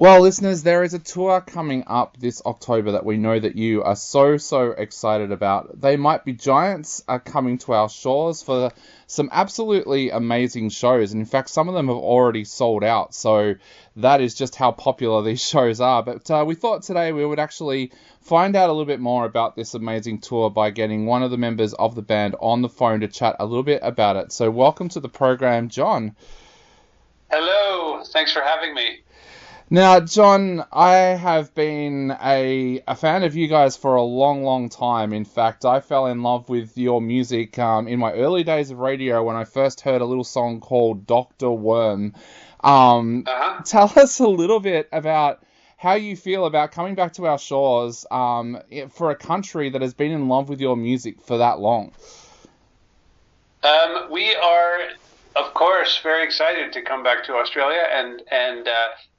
Well, listeners, there is a tour coming up this October that we know that you are so excited about. They Might Be Giants are coming to our shores for some absolutely amazing shows. And in fact, some of them have already sold out. So that is just how popular these shows are. But we thought today we would actually find out a little bit more about this amazing tour by getting one of the members of the band on the phone to chat a little bit about it. So welcome to the program, John. Hello. Thanks for having me. Now, John, I have been a fan of you guys for a long time. In fact, I fell in love with your music in my early days of radio when I first heard a little song called Dr. Worm. Tell us a little bit about how you feel about coming back to our shores for a country that has been in love with your music for that long. We are, of course, very excited to come back to Australia, and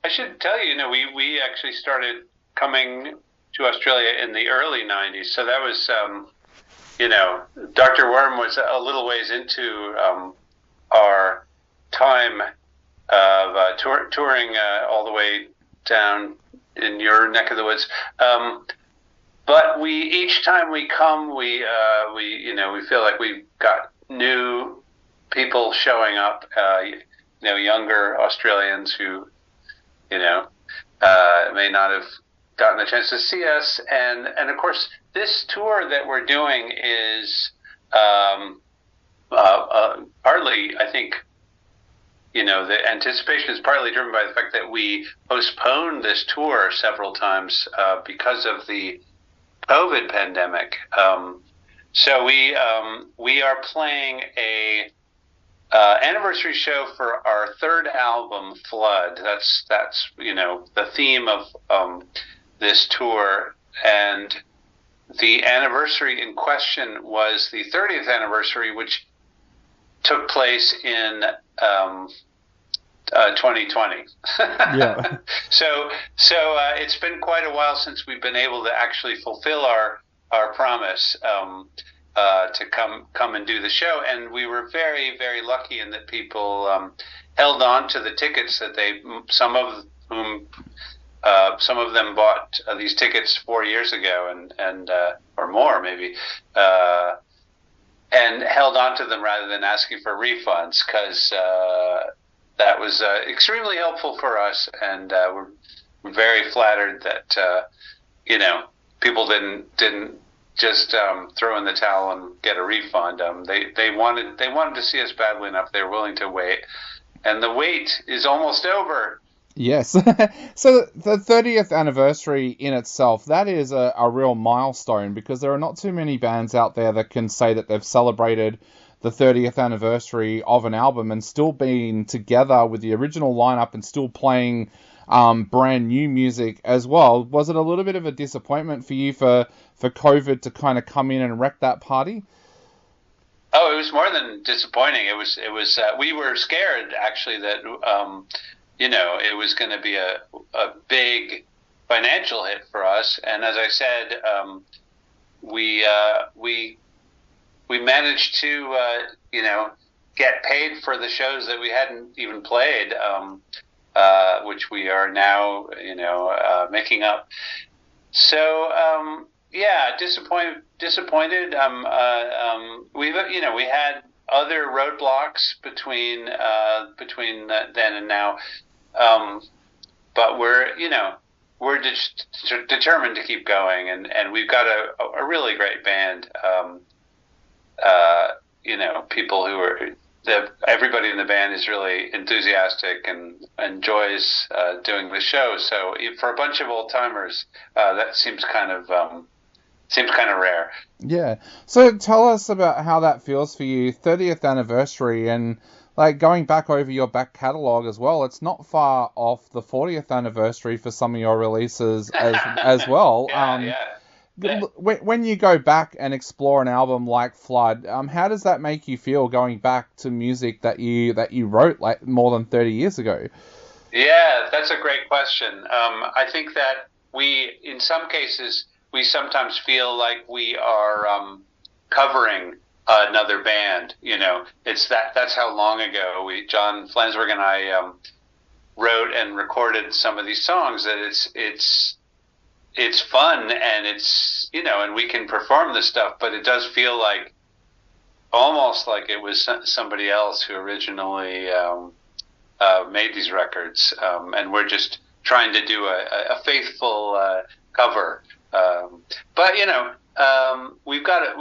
I should tell you, we actually started coming to Australia in the early 90s, so that was, Dr. Worm was a little ways into our time of touring all the way down in your neck of the woods. But each time we come, we feel like we've got new people showing up, younger Australians who, may not have gotten a chance to see us. And of course, this tour that we're doing is partly, I think, the anticipation is partly driven by the fact that we postponed this tour several times because of the COVID pandemic. So we are playing a anniversary show for our third album, Flood. That's the theme of this tour, and the anniversary in question was the 30th anniversary, which took place in 2020. Yeah. So it's been quite a while since we've been able to actually fulfill our promise to come and do the show, and we were very lucky in that people held on to the tickets that some of them bought these tickets 4 years ago and or more maybe, and held on to them rather than asking for refunds, because that was extremely helpful for us, and we're very flattered that people didn't just throw in the towel and get a refund. They wanted to see us badly enough. They were willing to wait, and the wait is almost over. Yes. So the 30th anniversary in itself, that is a real milestone, because there are not too many bands out there that can say that they've celebrated the 30th anniversary of an album and still being together with the original lineup and still playing brand new music as well. Was it a little bit of a disappointment for you for COVID to kind of come in and wreck that party? Oh, it was more than disappointing. It was we were scared, actually, that it was going to be a big financial hit for us. And as I said, we managed to get paid for the shows that we hadn't even played, which we are now making up. So disappointed. We had other roadblocks between then and now, but we're just determined to keep going, and we've got a really great band. People who are everybody in the band is really enthusiastic and enjoys doing the show. So for a bunch of old timers, that seems kind of rare. Yeah. So tell us about how that feels for you, 30th anniversary, and like going back over your back catalogue as well. It's not far off the 40th anniversary for some of your releases as well. Yeah. When you go back and explore an album like Flood, how does that make you feel going back to music that you wrote like more than 30 years ago? Yeah, that's a great question. I think that in some cases, we sometimes feel like we are covering another band. That's how long ago John Flansburgh and I wrote and recorded some of these songs, that it's fun, and it's, and we can perform this stuff, but it does feel like almost like it was somebody else who originally made these records, and we're just trying to do a faithful cover. But we've got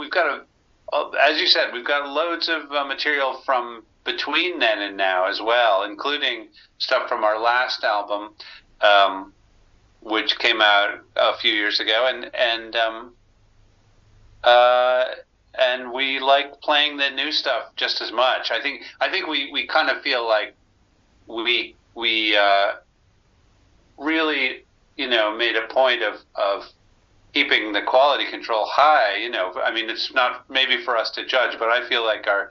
as you said, we've got loads of material from between then and now as well, including stuff from our last album, which came out a few years ago, and we like playing the new stuff just as much. I think we kind of feel like we really made a point of keeping the quality control high. I mean, it's not maybe for us to judge, but I feel like our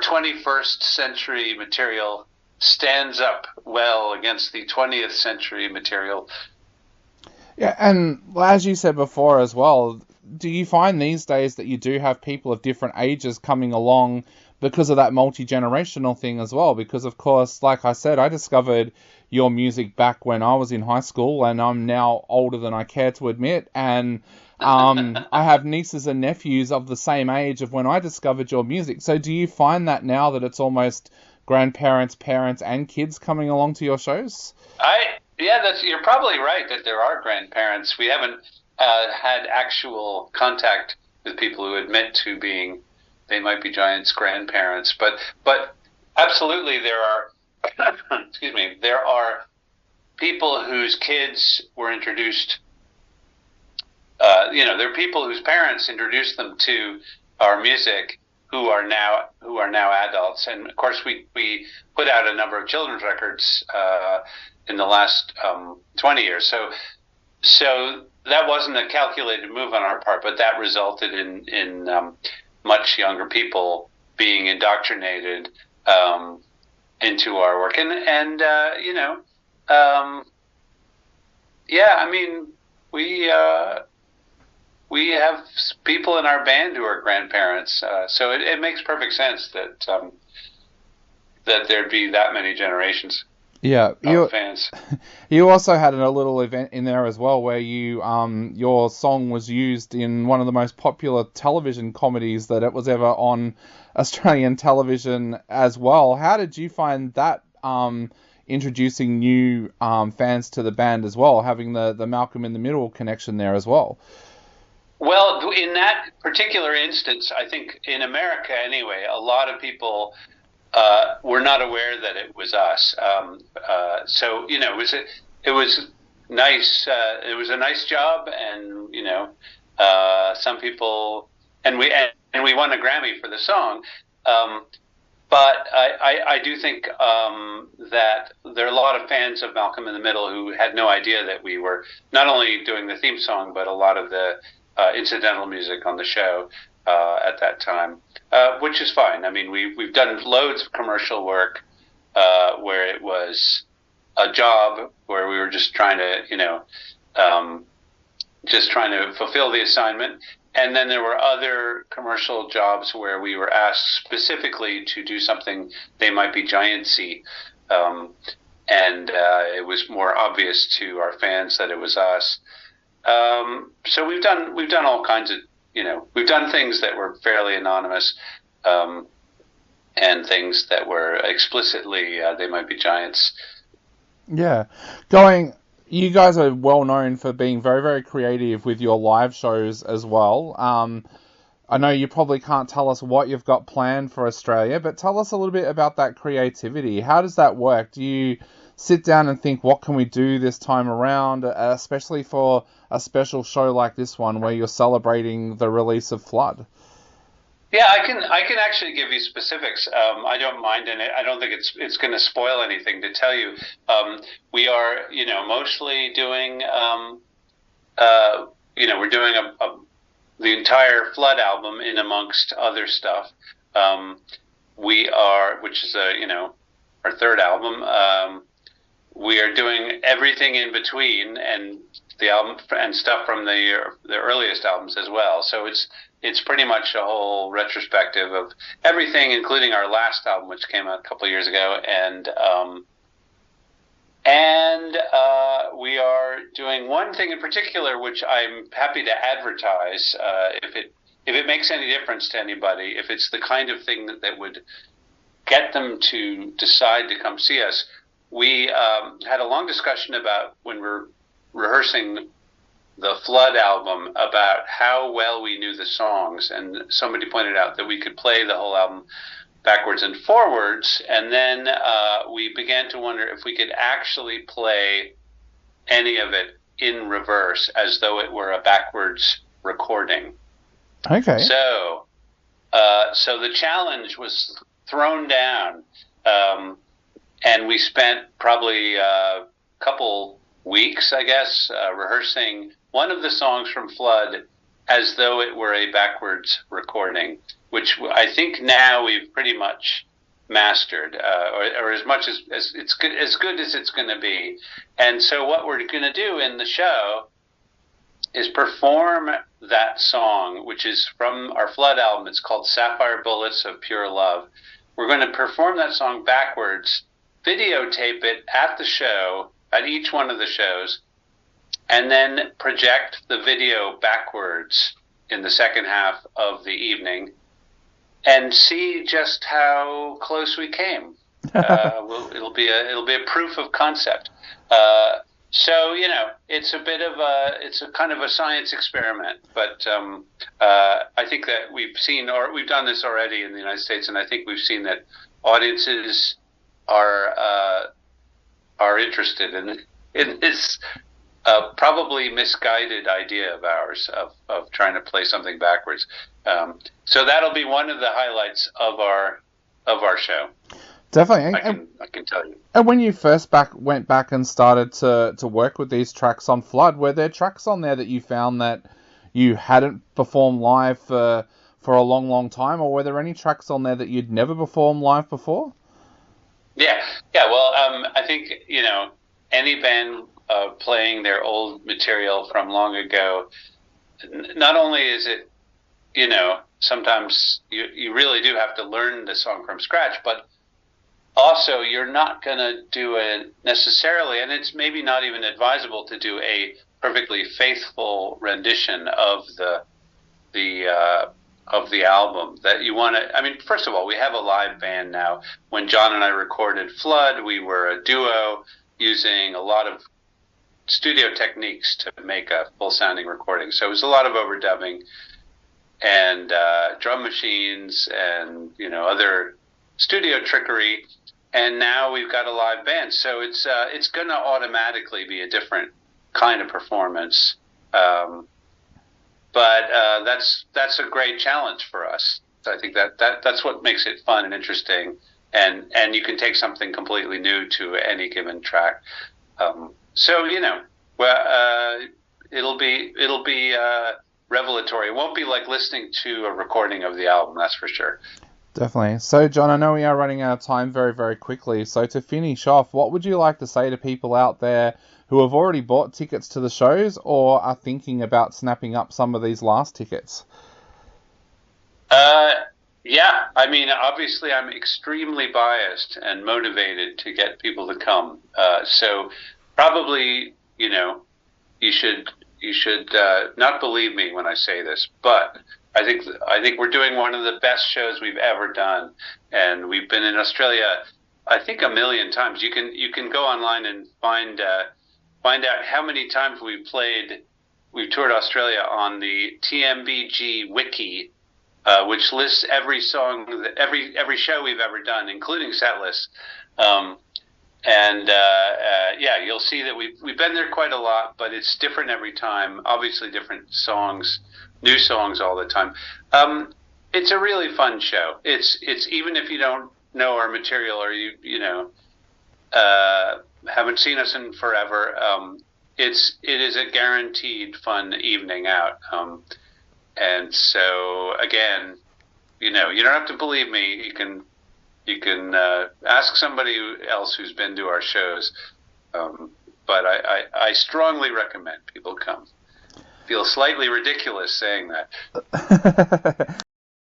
21st century material stands up well against the 20th century material. Yeah, and as you said before as well, do you find these days that you do have people of different ages coming along because of that multi-generational thing as well? Because, of course, like I said, I discovered your music back when I was in high school, and I'm now older than I care to admit, and I have nieces and nephews of the same age of when I discovered your music. So do you find that now that it's almost grandparents, parents, and kids coming along to your shows? You're probably right that there are grandparents. We haven't had actual contact with people who admit to being They Might Be Giants grandparents, but absolutely there are excuse me, there are people whose kids were introduced. There are people whose parents introduced them to our music who are now adults, and of course we put out a number of children's records in the last 20 years. So that wasn't a calculated move on our part, but that resulted in much younger people being indoctrinated into our work, I mean, we have people in our band who are grandparents, so it makes perfect sense that there'd be that many generations. Yeah, fans. You also had a little event in there as well where your song was used in one of the most popular television comedies that it was ever on Australian television as well. How did you find that introducing new fans to the band as well, having the Malcolm in the Middle connection there as well? Well, in that particular instance, I think in America anyway, a lot of people were not aware that it was us. So it was nice. It was a nice job, and some people, and we won a Grammy for the song. But I do think that there are a lot of fans of Malcolm in the Middle who had no idea that we were not only doing the theme song, but a lot of the incidental music on the show at that time, which is fine. I mean, we've done loads of commercial work where it was a job where we were just trying to, fulfill the assignment. And then there were other commercial jobs where we were asked specifically to do something They Might Be Giantsy, and it was more obvious to our fans that it was us. So we've done all kinds of, we've done things that were fairly anonymous, and things that were explicitly They Might Be Giants. Yeah, you guys are well known for being very, very creative with your live shows as well. I know you probably can't tell us what you've got planned for Australia, but tell us a little bit about that creativity. How does that work? Do you sit down and think, what can we do this time around, especially for a special show like this one where you're celebrating the release of Flood? Yeah, I can actually give you specifics. I don't mind, and I don't think it's going to spoil anything to tell you. We are, mostly doing, we're doing the entire Flood album in amongst other stuff. We are, which is our third album. We are doing everything in between, and the album and stuff from the earliest albums as well. So it's pretty much a whole retrospective of everything, including our last album, which came out a couple of years ago, and And we are doing one thing in particular, which I'm happy to advertise, if it makes any difference to anybody, if it's the kind of thing that would get them to decide to come see us. We had a long discussion about, when we're rehearsing the Flood album, about how well we knew the songs, and somebody pointed out that we could play the whole album backwards and forwards, and then we began to wonder if we could actually play any of it in reverse as though it were a backwards recording. Okay. So the challenge was thrown down, and we spent probably a couple weeks, I guess, rehearsing one of the songs from Flood as though it were a backwards recording, which I think now we've pretty much mastered, or as much as it's good, as good as it's going to be. And so what we're going to do in the show is perform that song, which is from our Flood album. It's called Sapphire Bullets of Pure Love. We're going to perform that song backwards, videotape it at the show, at each one of the shows, and then project the video backwards in the second half of the evening, and see just how close we came. It'll be a proof of concept. So it's a kind of a science experiment, but I think that we've done this already in the United States, and I think we've seen that audiences are interested in this probably misguided idea of ours of trying to play something backwards. So that'll be one of the highlights of our show. Definitely. I can tell you. And when you first went back and started to work with these tracks on Flood, were there tracks on there that you found that you hadn't performed live for a long, long time, or were there any tracks on there that you'd never performed live before? Yeah. Well, I think any band playing their old material from long ago, not only is it sometimes you really do have to learn the song from scratch, but also you're not going to do it necessarily, and it's maybe not even advisable to do a perfectly faithful rendition of the album that you want to. I mean, first of all, we have a live band now. When John and I recorded Flood, we were a duo using a lot of studio techniques to make a full sounding recording. So it was a lot of overdubbing and drum machines and other studio trickery. And now we've got a live band, so it's going to automatically be a different kind of performance. But that's a great challenge for us. I think that's what makes it fun and interesting, and you can take something completely new to any given track. So it'll be revelatory. It won't be like listening to a recording of the album, that's for sure. Definitely. So, John, I know we are running out of time very, very quickly. So to finish off, what would you like to say to people out there who have already bought tickets to the shows or are thinking about snapping up some of these last tickets? Yeah. I mean, obviously, I'm extremely biased and motivated to get people to come. So probably, you should not believe me when I say this, but I think we're doing one of the best shows we've ever done, and we've been in Australia, I think, 1 million times. You can go online and find out how many times we've toured Australia on the TMBG wiki, which lists every song, every show we've ever done, including set lists. Yeah, you'll see that we've been there quite a lot, but it's different every time. Obviously, different songs. New songs all the time. It's a really fun show. It's even if you don't know our material or you haven't seen us in forever, it is a guaranteed fun evening out. And so again, you don't have to believe me. You can ask somebody else who's been to our shows. But I strongly recommend people come. Feel slightly ridiculous saying that.